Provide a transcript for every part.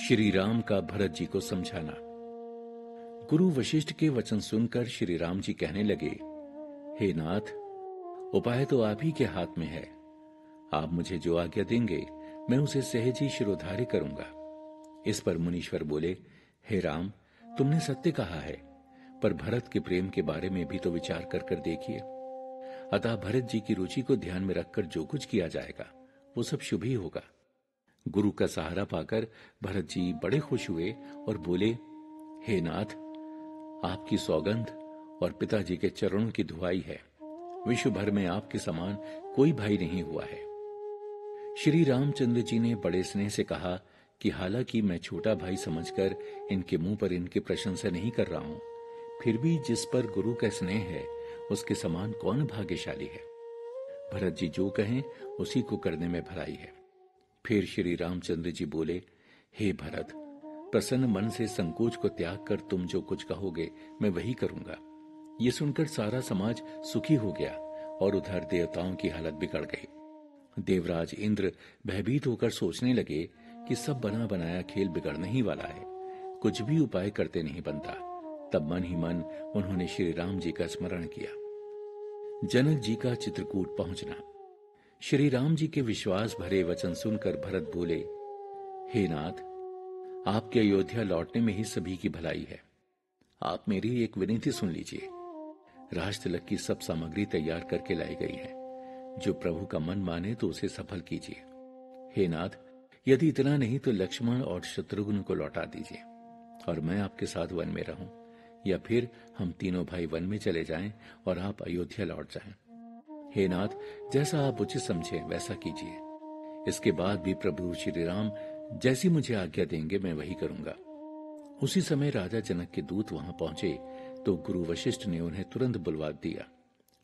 श्री राम का भरत जी को समझाना। गुरु वशिष्ठ के वचन सुनकर श्री राम जी कहने लगे, हे नाथ, उपाय तो आप ही के हाथ में है। आप मुझे जो आज्ञा देंगे मैं उसे सहज ही शिरोधार्य करूंगा। इस पर मुनीश्वर बोले, हे राम, तुमने सत्य कहा है, पर भरत के प्रेम के बारे में भी तो विचार कर कर देखिए। अतः भरत जी की रुचि को ध्यान में रखकर जो कुछ किया जाएगा वो सब शुभ ही होगा। गुरु का सहारा पाकर भरत जी बड़े खुश हुए और बोले, हे नाथ, आपकी सौगंध और पिताजी के चरणों की दुहाई है, विश्व भर में आपके समान कोई भाई नहीं हुआ है। श्री रामचंद्र जी ने बड़े स्नेह से कहा कि हालांकि मैं छोटा भाई समझकर इनके मुंह पर इनकी प्रशंसा नहीं कर रहा हूं, फिर भी जिस पर गुरु का स्नेह है उसके समान कौन भाग्यशाली है। भरत जी जो कहें उसी को करने में भलाई है। फिर श्री रामचंद्र जी बोले, हे भरत, प्रसन्न मन से संकोच को त्याग कर तुम जो कुछ कहोगे मैं वही करूंगा। ये सुनकर सारा समाज सुखी हो गया और उधर देवताओं की हालत बिगड़ गई। देवराज इंद्र भयभीत होकर सोचने लगे कि सब बना बनाया खेल बिगड़ने ही वाला है, कुछ भी उपाय करते नहीं बनता। तब मन ही मन उन्होंने श्री राम जी का स्मरण किया। जनक जी का चित्रकूट पहुंचना। श्री राम जी के विश्वास भरे वचन सुनकर भरत बोले, हे नाथ, आपके अयोध्या लौटने में ही सभी की भलाई है। आप मेरी एक विनती सुन लीजिए। राजतिलक की सब सामग्री तैयार करके लाई गई है। जो प्रभु का मन माने तो उसे सफल कीजिए। हे नाथ, यदि इतना नहीं तो लक्ष्मण और शत्रुघ्न को लौटा दीजिए और मैं आपके साथ वन में रहूं, या फिर हम तीनों भाई वन में चले जाएं और आप अयोध्या लौट जाएं। हे नाथ, जैसा आप उचित समझे वैसा कीजिए। इसके बाद भी प्रभु श्री राम जैसी मुझे आज्ञा देंगे मैं वही करूंगा। उसी समय राजा जनक के दूत वहां पहुंचे तो गुरु वशिष्ठ ने उन्हें तुरंत बुलवा दिया।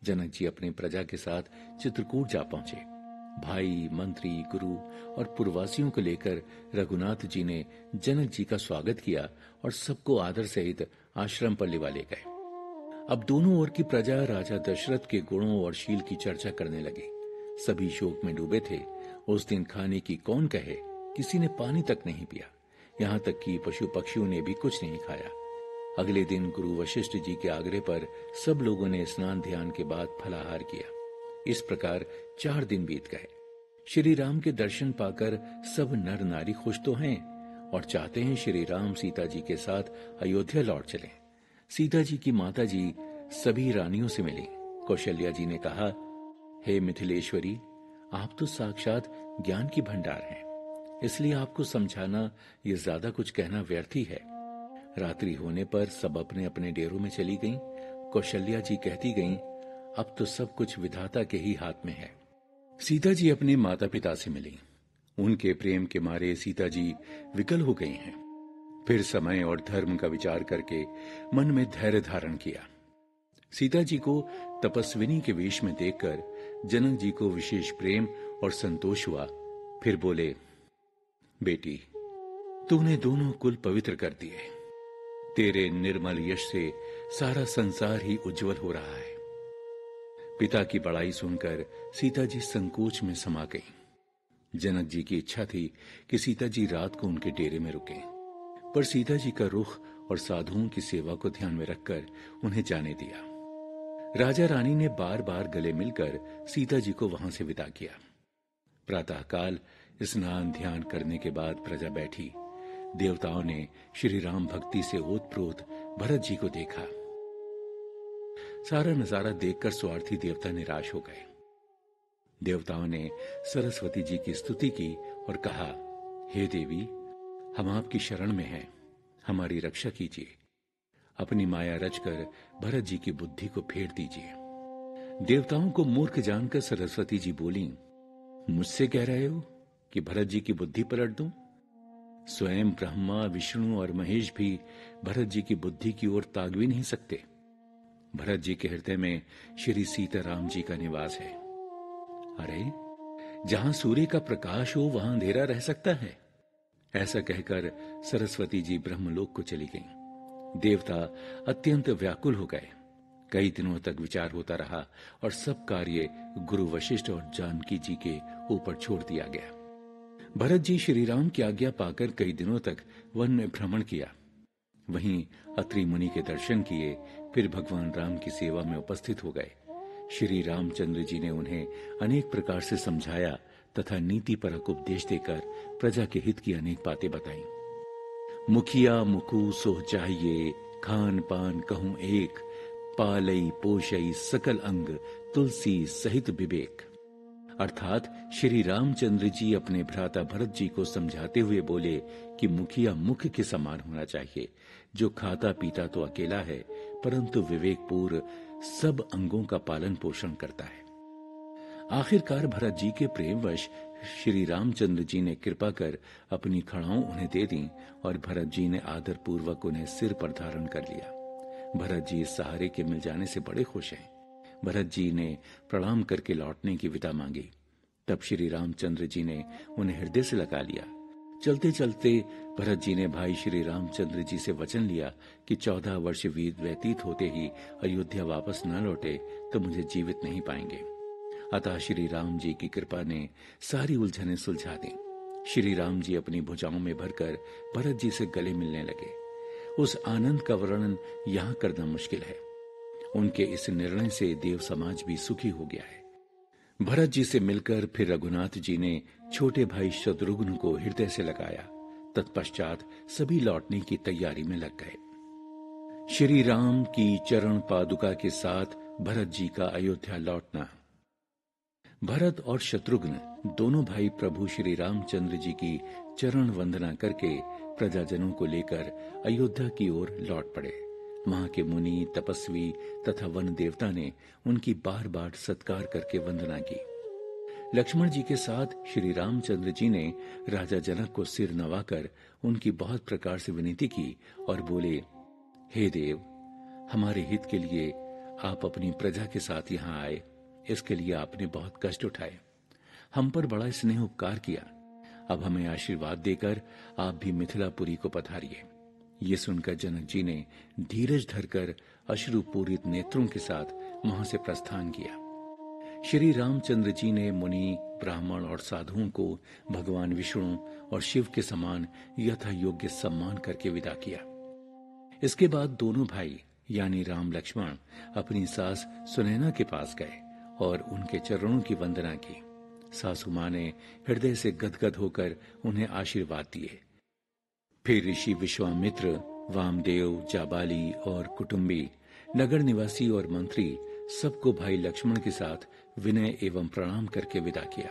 जनक जी अपनी प्रजा के साथ चित्रकूट जा पहुंचे। भाई, मंत्री, गुरु और पुरवासियों को लेकर रघुनाथ जी ने जनक जी का स्वागत किया और सबको आदर सहित आश्रम पर लिवा ले गए। अब दोनों ओर की प्रजा राजा दशरथ के गुणों और शील की चर्चा करने लगी। सभी शोक में डूबे थे। उस दिन खाने की कौन कहे, किसी ने पानी तक नहीं पिया, यहाँ तक कि पशु पक्षियों ने भी कुछ नहीं खाया। अगले दिन गुरु वशिष्ठ जी के आग्रह पर सब लोगों ने स्नान ध्यान के बाद फलाहार किया। इस प्रकार 4 दिन बीत गए। श्री राम के दर्शन पाकर सब नर नारी खुश तो हैं और चाहते हैं श्री राम सीता जी के साथ अयोध्या लौट चलें। सीता जी की माता जी सभी रानियों से मिली। कौशल्या जी ने कहा, हे मिथिलेश्वरी, आप तो साक्षात ज्ञान की भंडार हैं, इसलिए आपको समझाना ये ज्यादा कुछ कहना व्यर्थ ही है। रात्रि होने पर सब अपने अपने डेरों में चली गईं। कौशल्या जी कहती गईं, अब तो सब कुछ विधाता के ही हाथ में है। सीता जी अपने माता पिता से मिली। उनके प्रेम के मारे सीता जी विकल हो गई हैं। फिर समय और धर्म का विचार करके मन में धैर्य धारण किया। सीता जी को तपस्विनी के वेश में देखकर जनक जी को विशेष प्रेम और संतोष हुआ। फिर बोले, बेटी, तूने दोनों कुल पवित्र कर दिए। तेरे निर्मल यश से सारा संसार ही उज्जवल हो रहा है। पिता की बड़ाई सुनकर सीता जी संकोच में समा गईं। जनक जी की इच्छा थी कि सीता जी रात को उनके डेरे में रुकें, पर सीता जी का रुख और साधुओं की सेवा को ध्यान में रखकर उन्हें जाने दिया। राजा रानी ने बार बार गले मिलकर सीता जी को वहां से विदा किया। प्रातःकाल स्नान ध्यान करने के बाद प्रजा बैठी। देवताओं ने श्री राम भक्ति से ओतप्रोत भरत जी को देखा। सारा नजारा देखकर स्वार्थी देवता निराश हो गए। देवताओं ने सरस्वती जी की स्तुति की और कहा, हे देवी, हम आपकी शरण में हैं, हमारी रक्षा कीजिए। अपनी माया रचकर भरत जी की बुद्धि को फेर दीजिए। देवताओं को मूर्ख जानकर सरस्वती जी बोली, मुझसे कह रहे हो कि भरत जी की बुद्धि पलट दूं? स्वयं ब्रह्मा, विष्णु और महेश भी भरत जी की बुद्धि की ओर ताक भी नहीं सकते। भरत जी के हृदय में श्री सीताराम जी का निवास है। अरे, जहां सूर्य का प्रकाश हो वहां अंधेरा रह सकता है? ऐसा कहकर सरस्वती जी ब्रह्मलोक को चली गईं। देवता अत्यंत व्याकुल हो गए। कई दिनों तक विचार होता रहा और सब कार्य गुरु वशिष्ठ और जानकी जी के ऊपर छोड़ दिया गया। भरत जी श्री राम की आज्ञा पाकर कई दिनों तक वन में भ्रमण किया। वहीं अत्रि मुनि के दर्शन किए, फिर भगवान राम की सेवा में उपस्थित हो गए। श्री रामचंद्र जी ने उन्हें अनेक प्रकार से समझाया तथा नीति परक उपदेश देकर प्रजा के हित की अनेक बातें बताई। मुखिया मुखु सोह चाहिए, खान पान कहूं एक, पालई पोषई सकल अंग, तुलसी सहित विवेक। अर्थात श्री रामचंद्र जी अपने भ्राता भरत जी को समझाते हुए बोले कि मुखिया मुख के समान होना चाहिए, जो खाता पीता तो अकेला है परंतु विवेकपूर्ण सब अंगों का पालन पोषण करता है। आखिरकार भरत जी के प्रेमवश श्री रामचंद्र जी ने कृपा कर अपनी खड़ाऊं उन्हें दे दी और भरत जी ने आदर पूर्वक उन्हें सिर पर धारण कर लिया। भरत जी इस सहारे के मिल जाने से बड़े खुश हैं। भरत जी ने प्रणाम करके लौटने की विदा मांगी। तब श्री रामचंद्र जी ने उन्हें हृदय से लगा लिया। चलते चलते भरत जी ने भाई श्री रामचंद्र जी से वचन लिया कि 14 वर्ष व्यतीत होते ही अयोध्या वापस न लौटे तो मुझे जीवित नहीं पाएंगे। अतः श्री राम जी की कृपा ने सारी उलझनें सुलझा दी। श्री राम जी अपनी भुजाओं में भरकर भरत जी से गले मिलने लगे। उस आनंद का वर्णन यहाँ करना मुश्किल है। उनके इस निर्णय से देव समाज भी सुखी हो गया है। भरत जी से मिलकर फिर रघुनाथ जी ने छोटे भाई शत्रुघ्न को हृदय से लगाया। तत्पश्चात सभी लौटने की तैयारी में लग गए। श्री राम की चरण पादुका के साथ भरत जी का अयोध्या लौटना। भरत और शत्रुघ्न दोनों भाई प्रभु श्री रामचंद्र जी की चरण वंदना करके प्रजाजनों को लेकर अयोध्या की ओर लौट पड़े। वहां के मुनि, तपस्वी तथा वन देवता ने उनकी बार बार सत्कार करके वंदना की। लक्ष्मण जी के साथ श्री रामचंद्र जी ने राजा जनक को सिर नवाकर उनकी बहुत प्रकार से विनती की और बोले, हे देव, हमारे हित के लिए आप अपनी प्रजा के साथ यहाँ आए, इसके लिए आपने बहुत कष्ट उठाए, हम पर बड़ा स्नेह उपकार किया। अब हमें आशीर्वाद देकर आप भी मिथिलापुरी को पधारिए। ये सुनकर जनक जी ने धीरज धरकर अश्रुपूरित नेत्रों के साथ वहां से प्रस्थान किया। श्री रामचंद्र जी ने मुनि, ब्राह्मण और साधुओं को भगवान विष्णु और शिव के समान यथा योग्य सम्मान करके विदा किया। इसके बाद दोनों भाई यानी राम लक्ष्मण अपनी सास सुनैना के पास गए और उनके चरणों की वंदना की। सासू मां ने हृदय से गदगद होकर उन्हें आशीर्वाद दिए। फिर ऋषि विश्वामित्र, वामदेव, जाबाली और कुटुंबी, नगर निवासी और मंत्री सबको भाई लक्ष्मण के साथ विनय एवं प्रणाम करके विदा किया।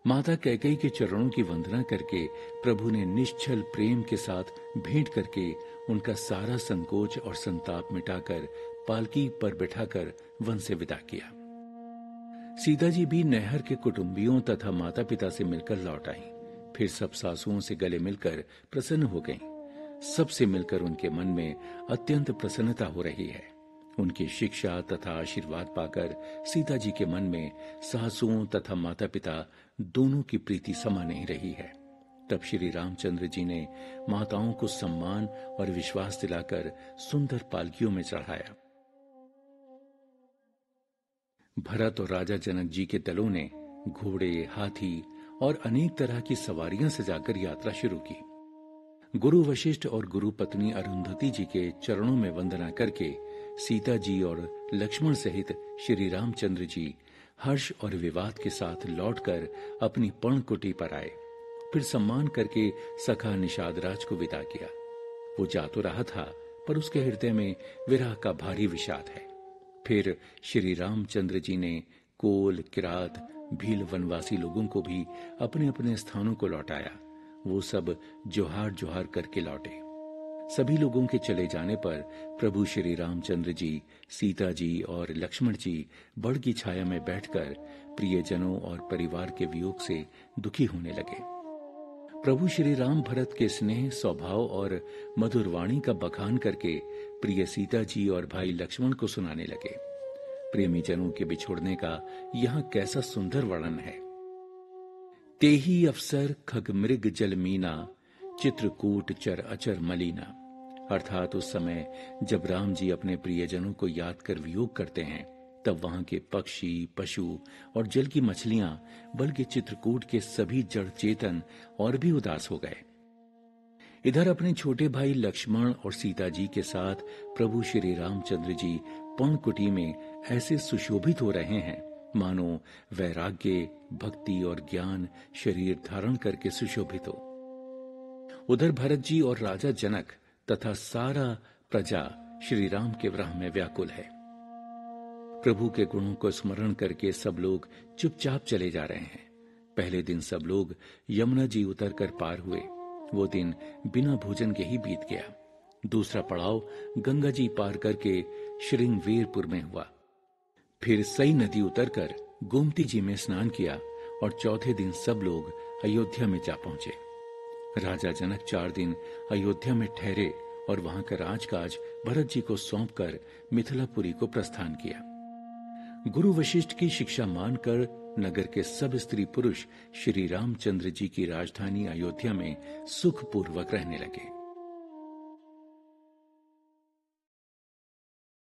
माता कैकेयी के चरणों की वंदना करके प्रभु ने निश्चल प्रेम के साथ भेंट करके उनका सारा संकोच और संताप मिटाकर पालकी पर बिठाकर वन से विदा किया। सीता जी भी नैहर के कुटुंबियों तथा माता पिता से मिलकर लौट आई। फिर सब सासुओं से गले मिलकर प्रसन्न हो गईं। सबसे मिलकर उनके मन में अत्यंत प्रसन्नता हो रही है। उनकी शिक्षा तथा आशीर्वाद पाकर सीता जी के मन में सासुओं तथा माता पिता दोनों की प्रीति समा नहीं रही है। तब श्री रामचंद्र जी ने माताओं को सम्मान और विश्वास दिलाकर सुंदर पालकियों में चढ़ाया। भरत और राजा जनक जी के दलों ने घोड़े, हाथी और अनेक तरह की सवारियां सजाकर यात्रा शुरू की। गुरु वशिष्ठ और गुरु पत्नी अरुंधति जी के चरणों में वंदना करके सीता जी और लक्ष्मण सहित श्री रामचंद्र जी हर्ष और विवाद के साथ लौटकर अपनी पर्णकुटी पर आए। फिर सम्मान करके सखा निषाद राज को विदा किया। वो जा तो रहा था पर उसके हृदय में विरह का भारी विषाद है। फिर श्री रामचंद्र जी ने कोल, किरात, भील वनवासी लोगों को भी अपने अपने स्थानों को लौटाया। वो सब जोहार जोहार करके लौटे। सभी लोगों के चले जाने पर प्रभु श्री रामचंद्र जी, सीता जी और लक्ष्मण जी बड़ की छाया में बैठकर प्रियजनों और परिवार के वियोग से दुखी होने लगे। प्रभु श्री राम भरत के स्नेह, स्वभाव और मधुर वाणी का बखान करके प्रिय सीता जी और भाई लक्ष्मण को सुनाने लगे। प्रेमी जनों के बिछोड़ने का यहाँ कैसा सुंदर वर्णन है। तेही अवसर खग मृग जल मीना, चित्रकूट चर अचर मलीना। अर्थात उस समय जब राम जी अपने प्रियजनों को याद कर वियोग करते हैं, तब वहां के पक्षी, पशु और जल की मछलियां, बल्कि चित्रकूट के सभी जड़ चेतन और भी उदास हो गए। इधर अपने छोटे भाई लक्ष्मण और सीता जी के साथ प्रभु श्री रामचंद्र जी पर्णकुटी में ऐसे सुशोभित हो रहे हैं मानो वैराग्य, भक्ति और ज्ञान शरीर धारण करके सुशोभित हो। उधर भरत जी और राजा जनक तथा सारा प्रजा श्री राम के विरह में व्याकुल है। प्रभु के गुणों को स्मरण करके सब लोग चुपचाप चले जा रहे हैं। पहले दिन सब लोग यमुना जी उतरकर पार हुए। वो दिन बिना भोजन के ही बीत गया। दूसरा पड़ाव गंगा जी पार करके श्रृंगवीरपुर में हुआ। फिर सई नदी उतरकर गोमती जी में स्नान किया और चौथे दिन सब लोग अयोध्या में जा पहुंचे। राजा जनक 4 दिन अयोध्या में ठहरे और वहां का राजकाज भरत जी को सौंपकर मिथिलापुरी को प्रस्थान किया। गुरु वशिष्ठ की शिक्षा मानकर नगर के सब स्त्री पुरुष श्री रामचंद्र जी की राजधानी अयोध्या में सुखपूर्वक रहने लगे।